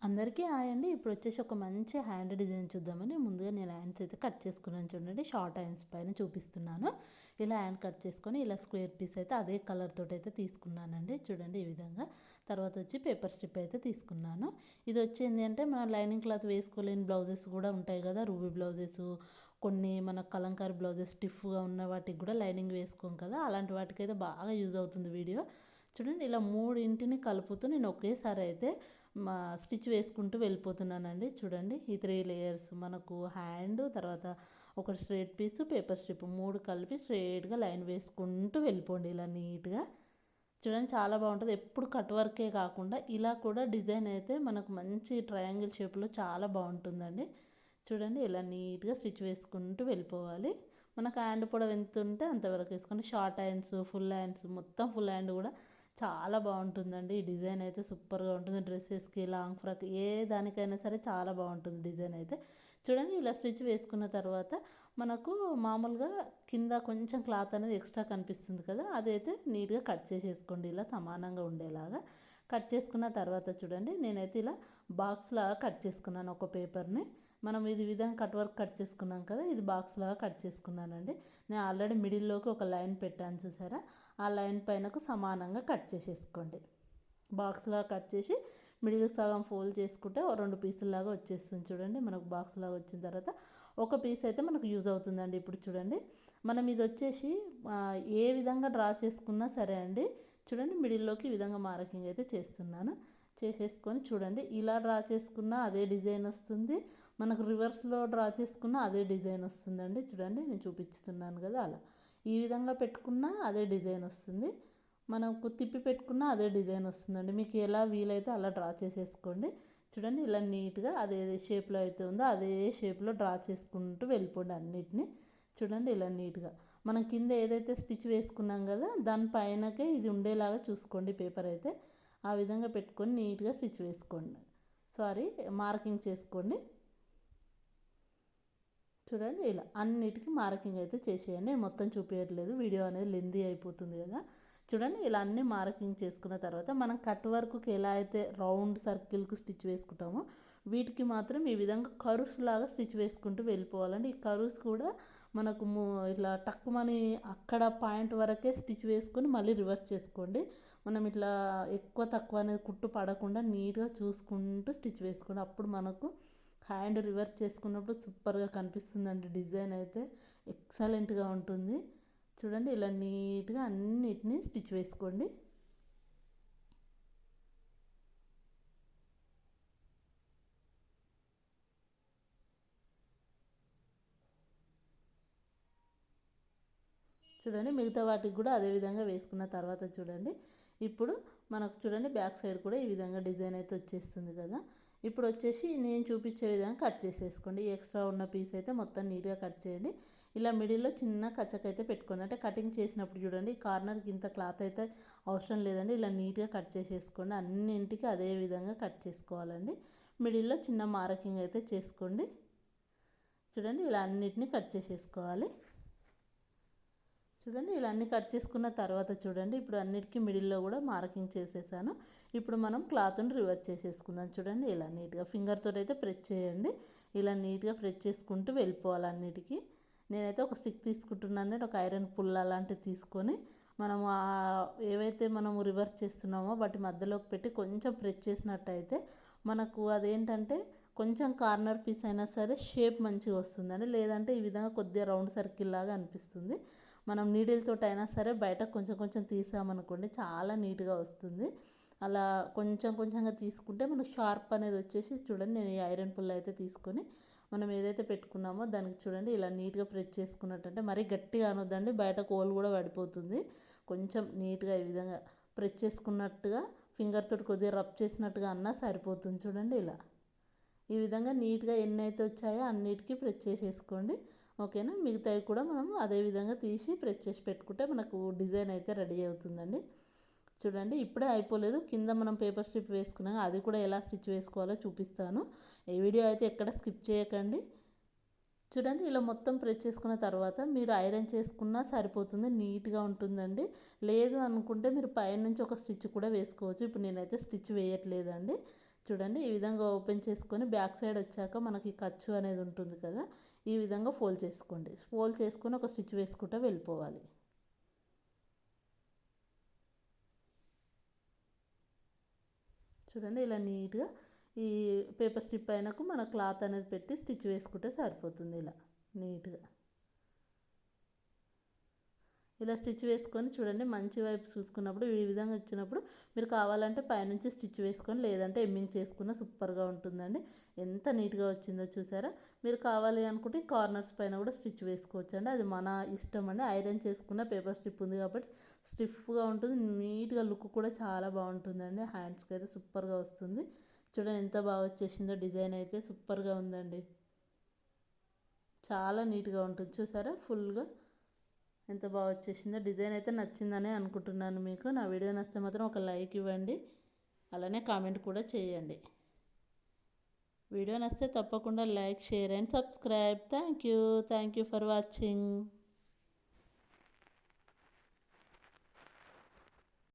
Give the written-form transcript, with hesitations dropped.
అందరికీ హాయ్ అండి. ఇప్పుడు వచ్చేసి ఒక మంచి హ్యాండ్ డిజైన్ చూద్దామని ముందుగా నేను హ్యాండ్స్ అయితే కట్ చేసుకున్నాను. చూడండి, షార్ట్ హ్యాండ్స్ పైన చూపిస్తున్నాను. ఇలా హ్యాండ్ కట్ చేసుకొని ఇలా స్క్వేర్ పీస్ అయితే అదే కలర్ తోటి అయితే తీసుకున్నానండి. చూడండి ఈ విధంగా. తర్వాత వచ్చి పేపర్ స్ట్రిప్ అయితే తీసుకున్నాను. ఇది వచ్చింది అంటే మన లైనింగ్ క్లాత్ వేసుకోలేని బ్లౌజెస్ కూడా ఉంటాయి కదా, రూబీ బ్లౌజెస్, కొన్ని మన కలంకారీ బ్లౌజెస్ స్టిఫ్గా ఉన్న వాటికి కూడా లైనింగ్ వేసుకోం కదా, అలాంటి వాటికైతే బాగా యూజ్ అవుతుంది వీడియో. చూడండి, ఇలా మూడింటిని కలుపుతూ నేను ఒకేసారి అయితే స్టిచ్ వేసుకుంటూ వెళ్ళిపోతున్నానండి. చూడండి, ఈ 3 లేయర్స్ మనకు హ్యాండ్, తర్వాత ఒక స్ట్రైట్ పీస్, పేపర్ స్ట్రిప్ 3 కలిపి స్ట్రైట్గా లైన్ వేసుకుంటూ వెళ్ళిపోండి ఇలా నీట్గా. చూడండి, చాలా బాగుంటుంది. ఎప్పుడు కట్ వర్కే కాకుండా ఇలా కూడా డిజైన్ అయితే మనకు మంచి ట్రయాంగిల్ షేప్లో చాలా బాగుంటుందండి. చూడండి, ఇలా నీట్గా స్టిచ్ వేసుకుంటూ వెళ్ళిపోవాలి. మనకు హ్యాండ్ పొడవు ఎంత ఉంటే అంతవరకు వేసుకొని, షార్ట్ హ్యాండ్స్, ఫుల్ హ్యాండ్స్, మొత్తం ఫుల్ హ్యాండ్ కూడా చాలా బాగుంటుందండి. ఈ డిజైన్ అయితే సూపర్గా ఉంటుంది. డ్రెస్సెస్కి, లాంగ్ ఫ్రాక్, ఏ దానికైనా సరే చాలా బాగుంటుంది డిజైన్ అయితే. చూడండి, ఇలా స్టిచ్ వేసుకున్న తర్వాత మనకు మామూలుగా కింద కొంచెం క్లాత్ అనేది ఎక్స్ట్రా కనిపిస్తుంది కదా, అదైతే నీట్గా కట్ చేసేసుకోండి ఇలా సమానంగా ఉండేలాగా. కట్ చేసుకున్న తర్వాత చూడండి, నేనైతే ఇలా బాక్స్ లాగా కట్ చేసుకున్నాను ఒక పేపర్ని. మనం ఇది విధంగా కట్ వర్క్ కట్ చేసుకున్నాం కదా, ఇది బాక్స్ లాగా కట్ చేసుకున్నానండి. నేను ఆల్రెడీ మిడిల్లోకి ఒక లైన్ పెట్టాను చూసారా, ఆ లైన్ పైనకు సమానంగా కట్ చేసేసుకోండి. బాక్స్లా కట్ చేసి మిడిల్ సగం ఫోల్డ్ చేసుకుంటే 2 పీసుల్లాగా వచ్చేస్తుంది. చూడండి, మనకు బాక్స్ లాగా వచ్చిన తర్వాత ఒక పీస్ అయితే మనకు యూజ్ అవుతుందండి. ఇప్పుడు చూడండి, మనం ఇది వచ్చేసి ఏ విధంగా డ్రా చేసుకున్నా సరే అండి. చూడండి, మిడిల్లోకి ఈ విధంగా మార్కింగ్ అయితే చేస్తున్నాను. చేసేసుకొని చూడండి, ఇలా డ్రా చేసుకున్న అదే డిజైన్ వస్తుంది, మనకు రివర్స్లో డ్రా చేసుకున్న అదే డిజైన్ వస్తుందండి. చూడండి, నేను చూపిస్తున్నాను కదా, అలా ఈ విధంగా పెట్టుకున్న అదే డిజైన్ వస్తుంది, మనకు తిప్పి పెట్టుకున్న అదే డిజైన్ వస్తుందండి. మీకు ఎలా వీలైతే అలా డ్రా చేసేసుకోండి. చూడండి, ఇలా నీట్గా అదే షేప్లో అయితే ఉందో అదే షేప్లో డ్రా చేసుకుంటూ వెళ్ళిపోండి అన్నిటిని. చూడండి, ఇలా నీట్గా మనం కింద ఏదైతే స్టిచ్ వేసుకున్నాం కదా, దానిపైనకే ఇది ఉండేలాగా చూసుకోండి పేపర్ అయితే. ఆ విధంగా పెట్టుకొని నీట్గా స్టిచ్ వేసుకోండి, మార్కింగ్ చేసుకోండి. చూడండి, ఇలా అన్నిటికీ మార్కింగ్ అయితే చేసేయండి. మొత్తం చూపించట్లేదు, వీడియో అనేది లెందీ అయిపోతుంది కదా. చూడండి, ఇలా అన్నీ మార్కింగ్ చేసుకున్న తర్వాత మనం కట్ వర్క్కి ఎలా అయితే రౌండ్ సర్కిల్కి స్టిచ్ వేసుకుంటామో, వీటికి మాత్రం ఈ విధంగా కరువ్స్ లాగా స్టిచ్ వేసుకుంటూ వెళ్ళిపోవాలండి. ఈ కరువ్స్ కూడా మనకు ఇట్లా టక్కుమని అక్కడ పాయింట్ వరకే స్టిచ్ వేసుకొని మళ్ళీ రివర్స్ చేసుకోండి. మనం ఇట్లా ఎక్కువ తక్కువ అనేది కుట్టు పడకుండా నీట్గా చూసుకుంటూ స్టిచ్ వేసుకోండి. అప్పుడు మనకు హ్యాండ్ రివర్స్ చేసుకున్నప్పుడు సూపర్గా కనిపిస్తుందండి. డిజైన్ అయితే ఎక్సలెంట్గా ఉంటుంది. చూడండి, ఇలా నీట్గా అన్నిటినీ స్టిచ్ వేసుకోండి. చూడండి, మిగతా వాటికి కూడా అదే విధంగా వేసుకున్న తర్వాత చూడండి, ఇప్పుడు మనకు చూడండి బ్యాక్ సైడ్ కూడా ఈ విధంగా డిజైన్ అయితే వచ్చేస్తుంది కదా. ఇప్పుడు వచ్చేసి నేను చూపించే విధంగా కట్ చేసేసుకోండి. ఎక్స్ట్రా ఉన్న పీస్ అయితే మొత్తం నీట్గా కట్ చేయండి. ఇలా మిడిల్లో చిన్న కచ్చకైతే పెట్టుకోండి. అంటే కటింగ్ చేసినప్పుడు చూడండి, కార్నర్కి ఇంత క్లాత్ అయితే అవసరం లేదండి. ఇలా నీట్గా కట్ చేసేసుకోండి. అన్నింటికి అదే విధంగా కట్ చేసుకోవాలండి. మిడిల్లో చిన్న మార్కింగ్ అయితే చేసుకోండి. చూడండి, ఇలా అన్నిటినీ కట్ చేసేసుకోవాలి. చూడండి, ఇలా అన్నీ కట్ చేసుకున్న తర్వాత చూడండి, ఇప్పుడు అన్నిటికీ మిడిల్లో కూడా మార్కింగ్ చేసేసాను. ఇప్పుడు మనం క్లాత్ని రివర్స్ చేసేసుకుందాం. చూడండి, ఇలా నీట్గా ఫింగర్తో అయితే ప్రెస్ చేయండి. ఇలా నీట్గా ప్రెస్ చేసుకుంటూ వెళ్ళిపోవాలి అన్నిటికీ. నేనైతే ఒక స్టిక్ తీసుకుంటున్నాను, ఒక ఐరన్ పుల్ల అలాంటివి తీసుకొని మనము ఏవైతే మనము రివర్స్ చేస్తున్నామో వాటి మధ్యలోకి పెట్టి కొంచెం ప్రెస్ చేసినట్టయితే మనకు అదేంటంటే కొంచెం కార్నర్ పీస్ అయినా సరే షేప్ మంచిగా వస్తుందండి. లేదంటే ఈ విధంగా కొద్దిగా రౌండ్ సర్కిల్ లాగా అనిపిస్తుంది. మనం నీడిల్తో అయినా సరే బయట కొంచెం కొంచెం తీసామనుకోండి చాలా నీట్గా వస్తుంది. అలా కొంచెం కొంచెంగా తీసుకుంటే మనకు షార్ప్ అనేది వచ్చేసి చూడండి, నేను ఈ ఐరన్ పుల్ల అయితే తీసుకొని మనం ఏదైతే పెట్టుకున్నామో దానికి చూడండి ఇలా నీట్గా ప్రెస్ చేసుకున్నట్టంటే మరీ గట్టిగా అనొద్దండి, బయట కోల్ కూడా పడిపోతుంది. కొంచెం నీట్గా ఈ విధంగా ప్రెస్ చేసుకున్నట్టుగా ఫింగర్ తోటి కొద్దిగా రబ్ చేసినట్టుగా అన్నా సరిపోతుంది. చూడండి, ఇలా ఈ విధంగా నీట్గా ఎన్ని అయితే వచ్చాయో అన్నిటికీ ప్రెస్ చేసేసుకోండి. ఓకేనా, మిగతావి కూడా మనం అదే విధంగా తీసి ప్రెస్ చేసి పెట్టుకుంటే మనకు డిజైన్ అయితే రెడీ అవుతుందండి. చూడండి, ఇప్పుడే అయిపోలేదు, కింద మనం పేపర్ స్ట్రిప్ వేసుకున్నాక అది కూడా ఎలా స్టిచ్ వేసుకోవాలో చూపిస్తాను. ఈ వీడియో అయితే ఎక్కడ స్కిప్ చేయకండి. చూడండి, ఇలా మొత్తం ప్రెస్ చేసుకున్న తర్వాత మీరు ఐరన్ చేసుకున్నా సరిపోతుంది, నీట్గా ఉంటుందండి. లేదు అనుకుంటే మీరు పైనుంచి ఒక స్టిచ్ కూడా వేసుకోవచ్చు. ఇప్పుడు నేనైతే స్టిచ్ వేయట్లేదండి. చూడండి ఈ విధంగా ఓపెన్ చేసుకొని బ్యాక్ సైడ్ వచ్చాక మనకి ఖర్చు అనేది ఉంటుంది కదా, ఈ విధంగా ఫోల్డ్ చేసుకోండి. ఫోల్డ్ చేసుకొని ఒక స్టిచ్ వేసుకుంటూ వెళ్ళిపోవాలి. చూడండి ఇలా నీట్గా ఈ పేపర్ స్ట్రిప్ అయినాక మన క్లాత్ అనేది పెట్టి స్టిచ్ వేసుకుంటే సరిపోతుంది. ఇలా నీట్గా ఇలా స్టిచ్ వేసుకొని చూడండి మంచి వైపు చూసుకున్నప్పుడు ఈ విధంగా వచ్చినప్పుడు మీరు కావాలంటే పైనుంచి స్టిచ్ వేసుకొని లేదంటే ఎమ్మింగ్ చేసుకున్న సూపర్గా ఉంటుందండి. ఎంత నీట్గా వచ్చిందో చూసారా. మీరు కావాలి అనుకుంటే కార్నర్స్ పైన కూడా స్టిచ్ వేసుకోవచ్చు అండి, అది మన ఇష్టం అండి. ఐరన్ చేసుకున్న పేపర్ స్ట్రిప్ ఉంది కాబట్టి స్టిఫ్గా ఉంటుంది, నీట్గా లుక్ కూడా చాలా బాగుంటుందండి. హ్యాండ్స్కి అయితే సూపర్గా వస్తుంది. చూడండి ఎంత బాగా వచ్చేసిందో, డిజైన్ అయితే సూపర్గా ఉందండి, చాలా నీట్గా ఉంటుంది. చూసారా ఫుల్గా ఎంత బాగా వచ్చేసిందో. డిజైన్ అయితే నచ్చిందని అనుకుంటున్నాను మీకు. నా వీడియో నచ్చితే మాత్రం ఒక లైక్ ఇవ్వండి, అలానే కామెంట్ కూడా చేయండి. వీడియో నచ్చితే తప్పకుండా like, share and subscribe. Thank you for watching.